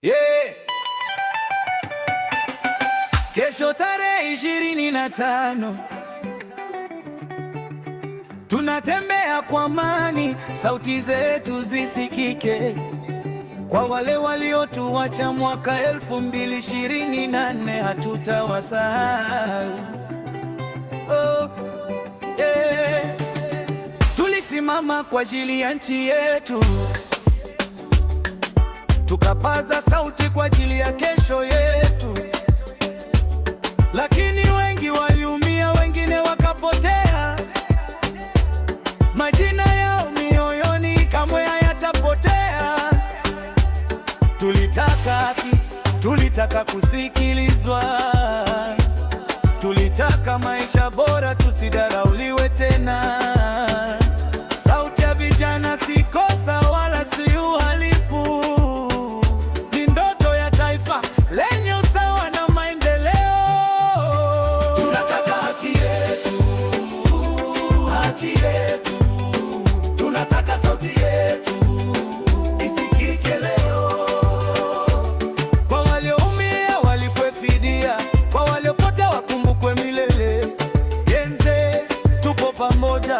Yeah. Kesho tarehe 25 tunatembea kwa amani, sauti zetu zisikike kwa wale waliotuacha mwaka 2024, hatutawasahau. Oh, yeah. Tulisimama kwa ajili ya nchi yetu, tukapaza sauti kwa ajili ya kesho yetu, lakini wengi waliumia, wengine wakapotea. Majina yao mioyoni kamwe hayatapotea. Tulitaka haki, tulitaka kusikilizwa, tulitaka maisha bora, tusidharauliwe tena. Sauti ya vijana si kosa wala si uhalifu, ni ndoto ya taifa lenye usawa na maendeleo. Tunataka haki yetu, haki yetu. Tunataka sauti yetu isikike leo, kwa walioumia walipwe fidia, kwa waliopotea wakumbukwe milele. Yenze, tupo pamoja,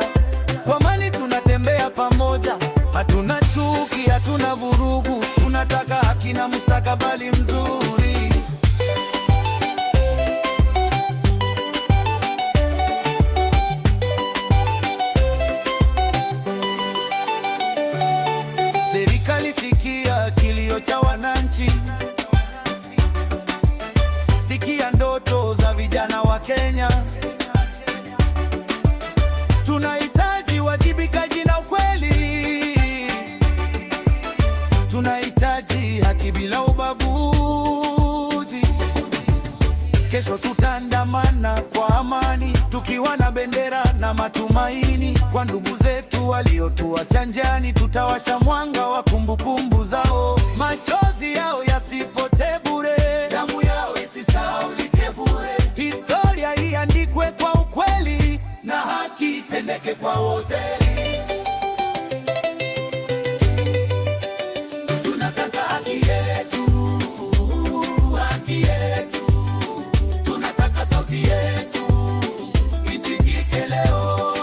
kwa amani tunatembea pamoja, hatuna chuki, hatuna vurugu, tunataka haki na mustakabali mzuri. Serikali, sikia kilio cha wananchi, sikia ndoto za vijana wa Kenya. Tunahitaji wajibikaji na ukweli, tunahitaji haki bila ubaguzi. Kesho tutaandamana kwa amani, tukiwa na bendera na matumaini, kwa ndugu zetu waliotuacha njiani. Tutawasha mwanga wa kumbukumbu zao, machozi yao yasipotee bure, damu yao isisahaulike bure. Historia iandikwe kwa ukweli na haki itendeke kwa wote. Tunataka haki yetu, haki yetu. Tunataka sauti yetu isikike leo,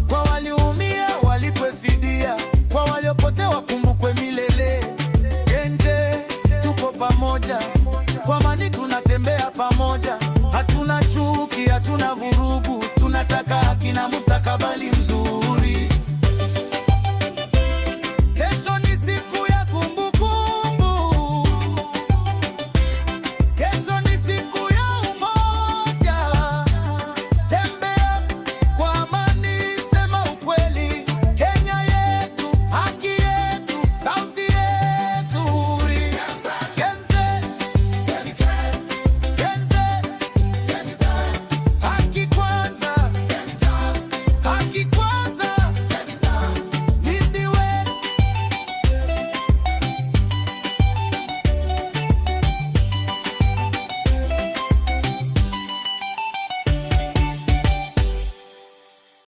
kwa walioumia walipwe fidia, kwa waliopotea wakumbukwe milele. Yenze, tupo pamoja, kwa amani tunatembea pamoja, hatuna chuki, hatuna vurugu, tunataka haki na mustakabali mzuri.